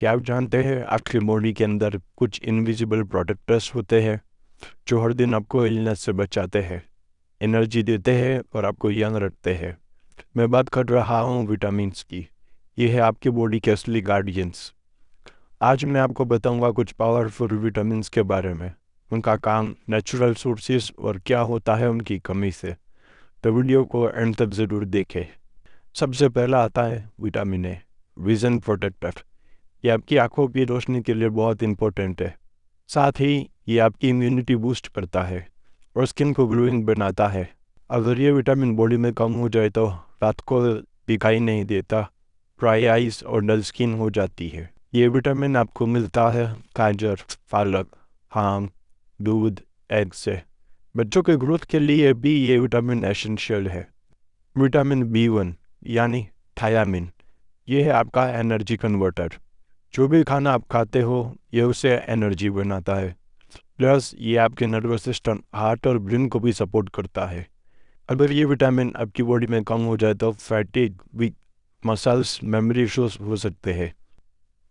क्या आप जानते हैं आपके बॉडी के अंदर कुछ इनविजिबल प्रोटेक्टर्स होते हैं जो हर दिन आपको इलनेस से बचाते हैं, एनर्जी देते हैं और आपको यंग रखते हैं। मैं बात कर रहा हूँ विटामिन्स की। ये है आपकी बॉडी के असली गार्डियंस। आज मैं आपको बताऊंगा कुछ पावरफुल विटामिन्स के बारे में, उनका काम, नेचुरल सोर्सेज और क्या होता है उनकी कमी से। तो वीडियो को एंड तक ज़रूर देखें। सबसे पहला आता है विटामिन ए, विजन प्रोटेक्टर। ये आपकी आंखों की रोशनी के लिए बहुत इंपॉर्टेंट है। साथ ही ये आपकी इम्यूनिटी बूस्ट करता है और स्किन को ग्लोइंग बनाता है। अगर ये विटामिन बॉडी में कम हो जाए तो रात को दिखाई नहीं देता, ड्राई आइज और डल स्किन हो जाती है। ये विटामिन आपको मिलता है गाजर, पालक, आम, दूध, एग से। बच्चों के ग्रोथ के लिए भी ये विटामिन एसेंशियल है। विटामिन B1 यानी थायामिन, ये है आपका एनर्जी कन्वर्टर। जो भी खाना आप खाते हो ये उसे एनर्जी बनाता है। प्लस ये आपके नर्वस सिस्टम, हार्ट और ब्रेन को भी सपोर्ट करता है। अगर ये विटामिन आपकी बॉडी में कम हो जाए तो fatigue, week muscles, memory issues हो सकते हैं।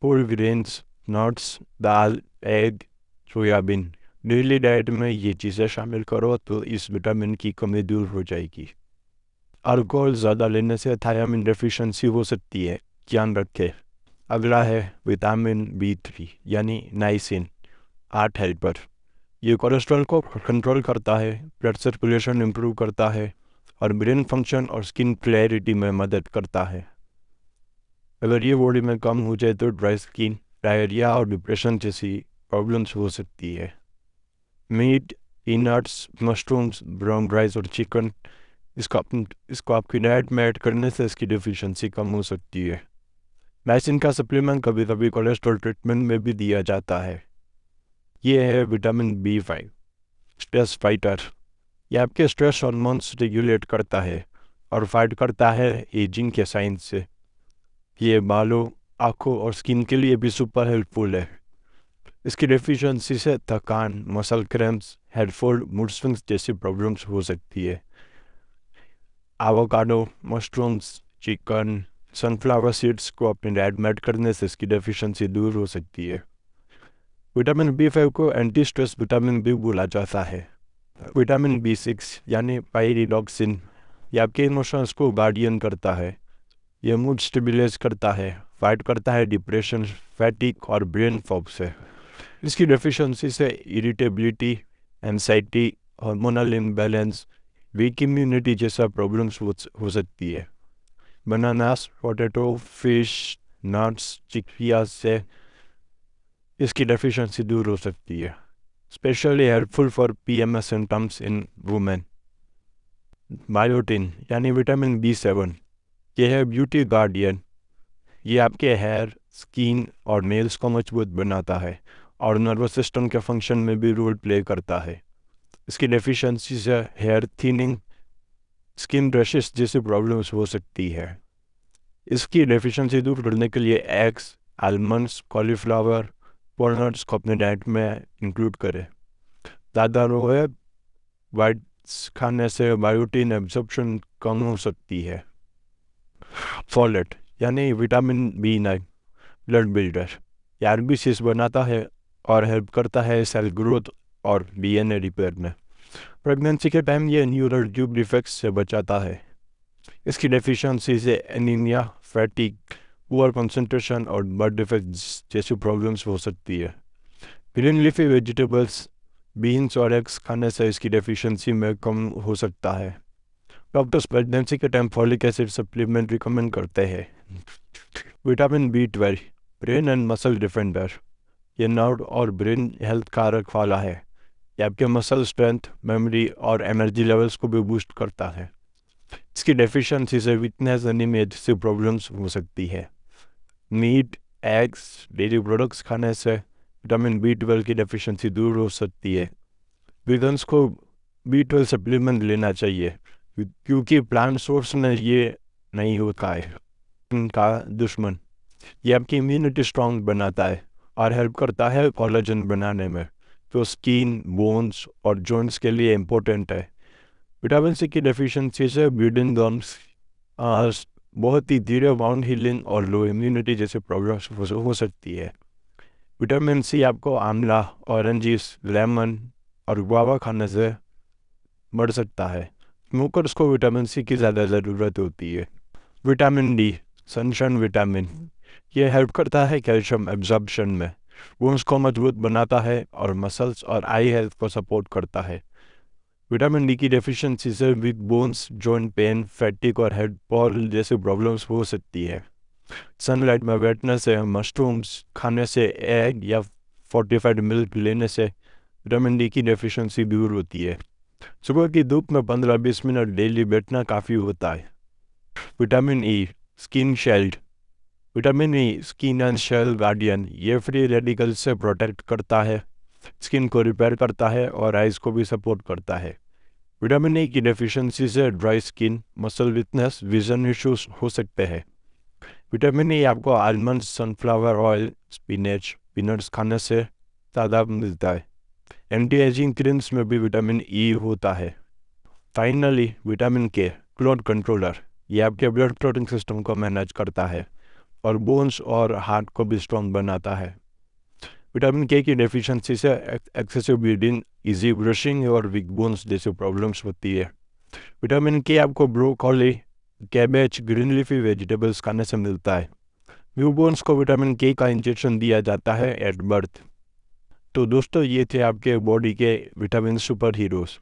होल ग्रेन्स, नट्स, दाल, एग, सोयाबीन, डेली डाइट में ये चीज़ें शामिल करो तो इस विटामिन की कमी दूर हो जाएगी। अल्कोहल ज़्यादा लेने से थायरामिन डेफिशिएंसी हो सकती है, ध्यान रखें। अगला है विटामिन B3 यानी नाइसिन, हार्ट हेल्पर। ये कोलेस्ट्रॉल को कंट्रोल करता है, ब्लड सर्कुलेशन इम्प्रूव करता है और ब्रेन फंक्शन और स्किन क्लैरिटी में मदद करता है। अगर ये बॉडी में कम हो जाए तो ड्राई स्किन, डायरिया और डिप्रेशन जैसी प्रॉब्लम्स हो सकती है। Meat, peanuts, mushrooms, brown rice और चिकन, इसको आपकी डाइट में ऐड करने से इसकी डिफिशिएंसी कम हो सकती है। नाइसिन का सप्लीमेंट कभी कभी कोलेस्ट्रॉल ट्रीटमेंट में भी दिया जाता है। ये है विटामिन B5, स्ट्रेस फाइटर। ये आपके स्ट्रेस हार्मोन्स रेगुलेट करता है और फाइट करता है एजिंग के साइन से। ये बालों, आँखों और स्किन के लिए भी सुपर हेल्पफुल है। इसकी डेफिशिएंसी से थकान, muscle cramps, head fall, mood swings जैसी प्रॉब्लम्स हो सकती है। Avocado, mushrooms, chicken, sunflower seeds को अपनी डाइट में ऐड करने से इसकी डेफिशिएंसी दूर हो सकती है। विटामिन B5 को एंटी स्ट्रेस विटामिन भी बोला जाता है। विटामिन B6 यानी पाइरिडॉक्सिन, ये आपके इमोशंस को गार्डियन करता है। ये मूड स्टेबलाइज करता है, फाइट करता है डिप्रेशन, फैटिग और ब्रेन फॉग से। इसकी डेफिशिएंसी से irritability, anxiety, hormonal imbalance, weak immunity जैसा प्रॉब्लम्स हो सकती है। Bananas, potato, fish, nuts, chickpea से इसकी डेफिशिएंसी दूर हो सकती है। Specially helpful for PMS symptoms in women. Biotin यानी विटामिन B7, यह है ब्यूटी गार्डियन। ये आपके हेयर, स्किन और नेल्स को मजबूत बनाता है और नर्वस सिस्टम के फंक्शन में भी रोल प्ले करता है। इसकी डेफिशिएंसी से हेयर थिनिंग, स्किन रैशेस जैसी प्रॉब्लम्स हो सकती है। इसकी डेफिशिएंसी दूर करने के लिए एग्स, आलमंड्स, कॉलीफ्लावर, वॉलनट्स को अपने डाइट में इंक्लूड करें। ज़्यादा रोए वाइट्स खाने से बायोटिन एब्जॉर्प्शन कम हो सकती है। फॉलेट यानी विटामिन B9, ब्लड बिल्डर, ये आरबीसीज बनाता है और हेल्प करता है सेल ग्रोथ और DNA रिपेयर में। प्रेगनेंसी के टाइम ये न्यूरल ट्यूब डिफेक्ट्स से बचाता है। इसकी डेफिशिएंसी से एनीमिया, फैटिग, पुअर कंसंट्रेशन और ब्लड डिफेक्ट्स जैसी प्रॉब्लम्स हो सकती है। ग्रीन लीफी वेजिटेबल्स, बीन्स और एग्स खाने से इसकी डेफिशिएंसी में कम हो सकता है। डॉक्टर्स प्रेगनेंसी के time folic acid supplement recommend करते हैं। Vitamin B12, brain and muscle defender, ये नर्व और ब्रेन हेल्थ कारक वाला है। ये आपके मसल स्ट्रेंथ, मेमोरी और एनर्जी लेवल्स को भी बूस्ट करता है। इसकी डेफिशिएंसी से वीकनेस, एनीमिया जैसी प्रॉब्लम्स हो सकती है। मीट, एग्स, डेयरी प्रोडक्ट्स खाने से विटामिन B12 की डेफिशिएंसी दूर हो सकती है। वीगन्स को B12 सप्लीमेंट लेना चाहिए क्योंकि प्लांट सोर्स में ये नहीं होता है। इनका दुश्मन, ये आपकी इम्यूनिटी स्ट्रॉन्ग बनाता है और हेल्प करता है कोलेजन बनाने में, तो स्किन, बोन्स और जॉइंट्स के लिए इम्पोर्टेंट है। विटामिन C की डेफिशिएंसी से ब्लीडिंग गम्स, बहुत ही धीरे वाउंड हीलिंग और लो इम्यूनिटी जैसे प्रॉब्लम्स हो सकती है। विटामिन सी आपको आंवला, ऑरेंजिस, लेमन और गुआवा खाने से बढ़ सकता है। स्मोकर्स को विटामिन सी की ज़्यादा ज़रूरत होती है। विटामिन डी, सनशाइन विटामिन, ये हेल्प करता है कैल्शियम एब्जॉर्प्शन में, बोन्स को मजबूत बनाता है और मसल्स और आई हेल्थ को सपोर्ट करता है। विटामिन डी की डेफिशिएंसी से weak bones, joint pain, fatigue और हेड फॉल जैसी प्रॉब्लम्स हो सकती है। सनलाइट में बैठने से, मशरूम्स खाने से, एग या फोर्टिफाइड मिल्क लेने से विटामिन डी की डेफिशिएंसी दूर होती है। सुबह की धूप में 15-20 मिनट डेली बैठना काफ़ी होता है। Vitamin E, skin shield, vitamin E skin and cell guardian, ये फ्री रेडिकल से प्रोटेक्ट करता है, स्किन को रिपेयर करता है और आइज़ को भी सपोर्ट करता है। विटामिन ई की डेफिशिएंसी से dry skin, muscle weakness, vision issues हो सकते हैं। विटामिन ई आपको almond, sunflower oil, spinach, peanuts खाने से ज़्यादा मिलता है। एंटी एजिंग क्रीम्स में भी विटामिन ई होता है। फाइनली विटामिन के, क्लोट कंट्रोलर, ये आपके ब्लड क्लॉटिंग सिस्टम को मैनेज करता है और बोन्स और हार्ट को भी स्ट्रॉन्ग बनाता है। विटामिन के की डेफिशिएंसी से एक्सेसिव ब्लीडिंग, इजी ब्रशिंग और वीक बोन्स जैसी प्रॉब्लम्स होती है। विटामिन के आपको broccoli, cabbage, green leafy vegetables खाने से मिलता है। न्यूबॉर्न्स को विटामिन के का इंजेक्शन दिया जाता है एट बर्थ। तो दोस्तों, ये थे आपके बॉडी के विटामिन सुपर हीरोज़।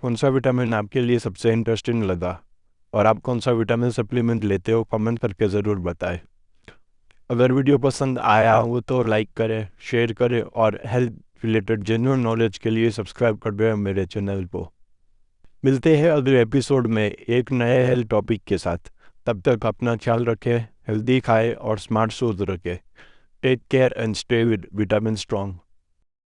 कौन सा विटामिन आपके लिए सबसे इंटरेस्टिंग लगा और आप कौन सा विटामिन सप्लीमेंट लेते हो, कमेंट करके ज़रूर बताएं। अगर वीडियो पसंद आया हो तो लाइक करें, शेयर करें और हेल्थ रिलेटेड जेन्युइन नॉलेज के लिए सब्सक्राइब कर दें मेरे चैनल को। मिलते हैं अगले एपिसोड में एक नए हेल्थ टॉपिक के साथ। तब तक अपना ख्याल रखें, हेल्दी खाएं और स्मार्ट सोच रखें। Take care and stay with vitamin strong.